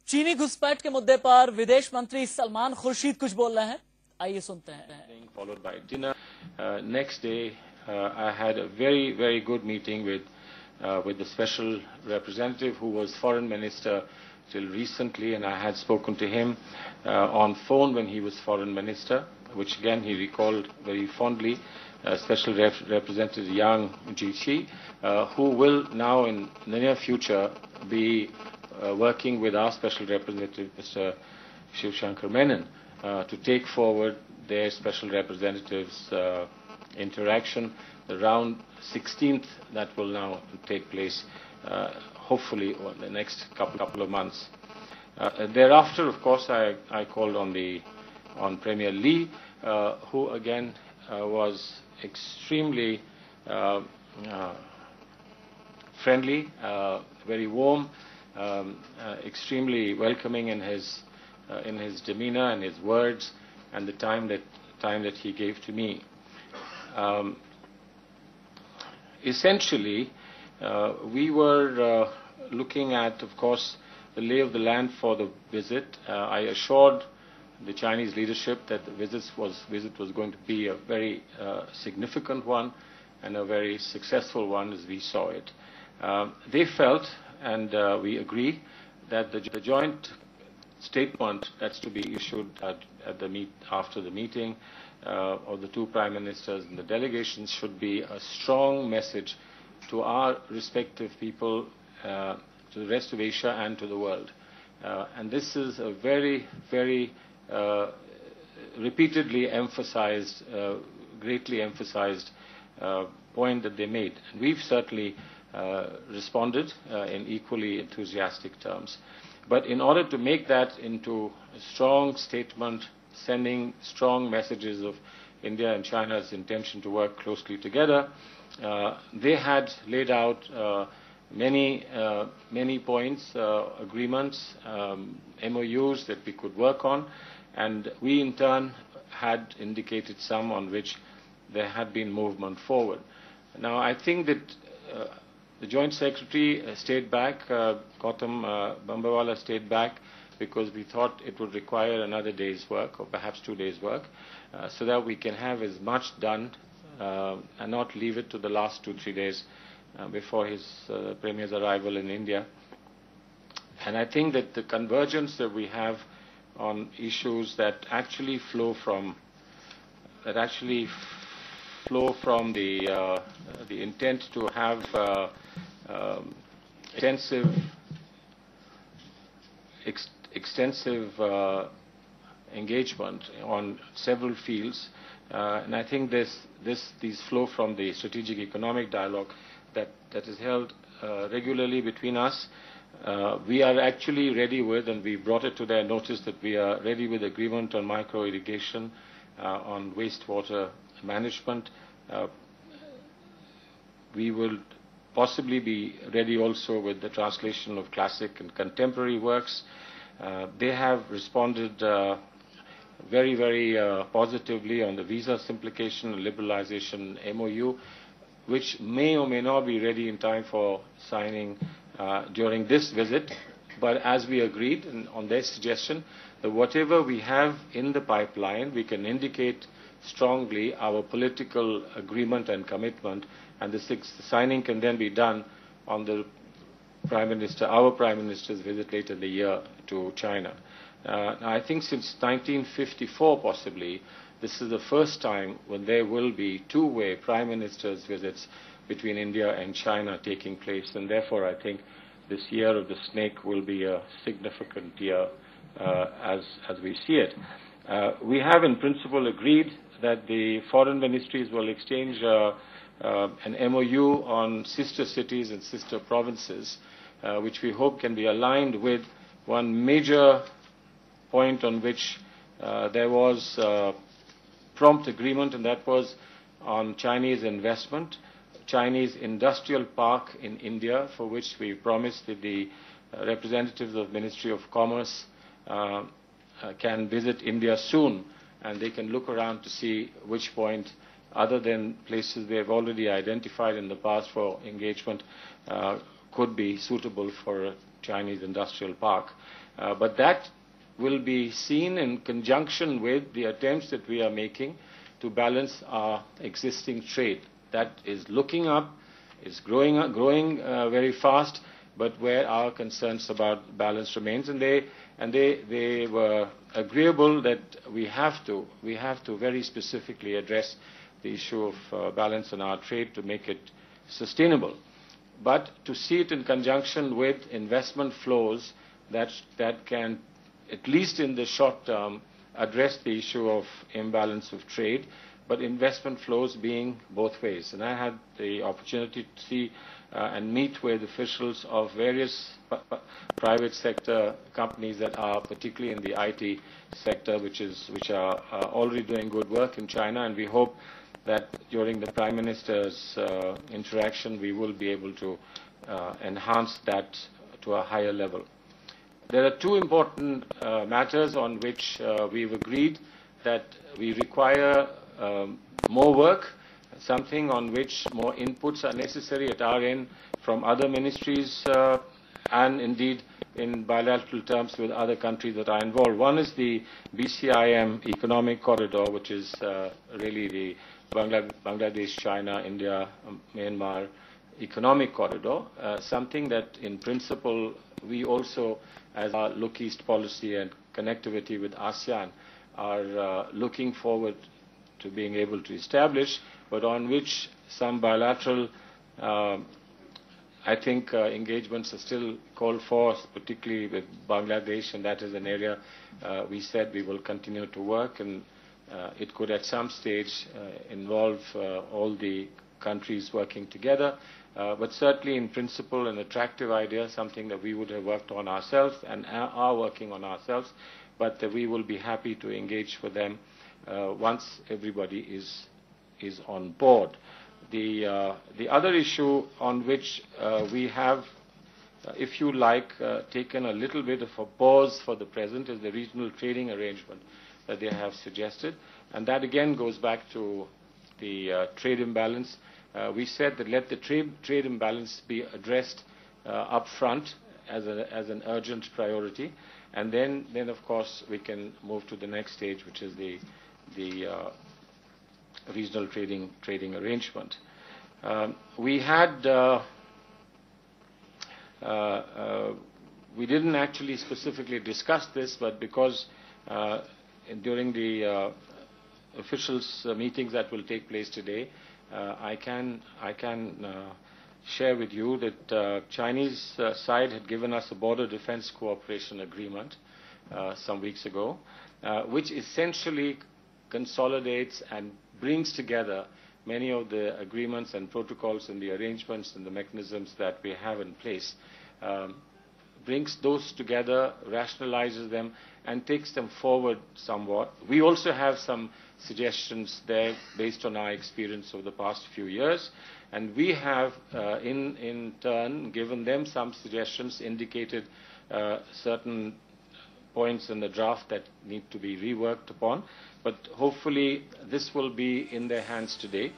चीनी घुसपैठ के मुद्दे पर विदेश मंत्री सलमान खुर्शीद कुछ बोल रहे हैं, आइए सुनते हैं। Followed by dinner. Next day, I had a very good meeting with the special representative who was foreign minister till recently, and I had spoken to him on phone when he was foreign minister, which again he recalled very fondly. Special Representative Yang Jiechi, who will now in the near future be working with our special representative, Mr. Shiv Shankar Menon, to take forward their special representatives' interaction. The round 16th that will now take place, hopefully over the next couple of months. Thereafter, of course, I called on Premier Lee, who again was extremely friendly, very warm, extremely welcoming in his demeanor and his words, and the time that he gave to me. Essentially, we were looking at, of course, the lay of the land for the visit. I assured the Chinese leadership that the visit was going to be a very significant one and a very successful one as we saw it. They felt, and we agree, that the joint statement that's to be issued after the meeting of the two prime ministers and the delegations should be a strong message to our respective people, to the rest of Asia and to the world. And this is a very repeatedly emphasized, greatly emphasized point that they made. And we've certainly responded in equally enthusiastic terms. But in order to make that into a strong statement, sending strong messages of India and China's intention to work closely together, they had laid out many points, agreements, MOUs that we could work on, and we in turn had indicated some on which there had been movement forward. Now I think that the Joint Secretary stayed back, Gautam Bambawala stayed back, because we thought it would require another day's work or perhaps 2 days' work, so that we can have as much done and not leave it to the last 2-3 days before his Premier's arrival in India. And I think that the convergence that we have on issues that actually flow from the intent to have extensive engagement on several fields, and I think these flow from the strategic economic dialogue that is held regularly between us. We are actually ready with, and we brought it to their notice, that we are ready with agreement on micro irrigation, on wastewater management. We will possibly be ready also with the translation of classic and contemporary works. They have responded very positively on the visa simplification and liberalization MOU, which may or may not be ready in time for signing during this visit. But as we agreed, and on their suggestion, that whatever we have in the pipeline, we can indicate strongly our political agreement and commitment, and the signing can then be done on the our Prime Minister's visit later in the year to China. I think since 1954 possibly, this is the first time when there will be two-way Prime Minister's visits between India and China taking place, and therefore I think this year of the snake will be a significant year as we see it. We have in principle agreed that the foreign ministries will exchange an MOU on sister cities and sister provinces, which we hope can be aligned with one major point on which there was prompt agreement, and that was on Chinese investment, Chinese industrial park in India, for which we promised that the representatives of Ministry of Commerce can visit India soon, and they can look around to see which point, other than places they have already identified in the past for engagement, could be suitable for Chinese industrial park. But that will be seen in conjunction with the attempts that we are making to balance our existing trade. That is looking up, is growing very fast, but where our concerns about balance remains, and they were agreeable that we have to very specifically address the issue of balance in our trade to make it sustainable, but to see it in conjunction with investment flows that can, at least in the short term, address the issue of imbalance of trade, but investment flows being both ways. And I had the opportunity to see and meet with officials of various private sector companies that are particularly in the IT sector, which are already doing good work in China, and we hope that during the Prime Minister's interaction we will be able to enhance that to a higher level. There are two important matters on which we've agreed that we require more work, something on which more inputs are necessary at our end from other ministries and indeed in bilateral terms with other countries that are involved. One is the BCIM economic corridor, which is really the Bangladesh, China, India, Myanmar economic corridor, something that in principle we also, as our Look East policy and connectivity with ASEAN, are looking forward to being able to establish, but on which some bilateral, I think, engagements are still called for, particularly with Bangladesh, and that is an area we said we will continue to work, and it could at some stage involve all the countries working together, but certainly in principle an attractive idea, something that we would have worked on ourselves and are working on ourselves, but that we will be happy to engage with them once everybody is on board. The other issue on which we have, if you like, taken a little bit of a pause for the present is the regional trading arrangement that they have suggested, and that again goes back to the trade imbalance. We said that let the trade imbalance be addressed up front as an urgent priority, and then of course we can move to the next stage, which is the regional trading arrangement. We didn't actually specifically discuss this, but because during the officials' meetings that will take place today, I can share with you that Chinese side had given us a border defense cooperation agreement some weeks ago, which essentially consolidates and brings together many of the agreements and protocols and the arrangements and the mechanisms that we have in place, brings those together, rationalizes them, and takes them forward somewhat. We also have some suggestions there based on our experience over the past few years, and we have in turn given them some suggestions, indicated certain points in the draft that need to be reworked upon, but hopefully this will be in their hands today.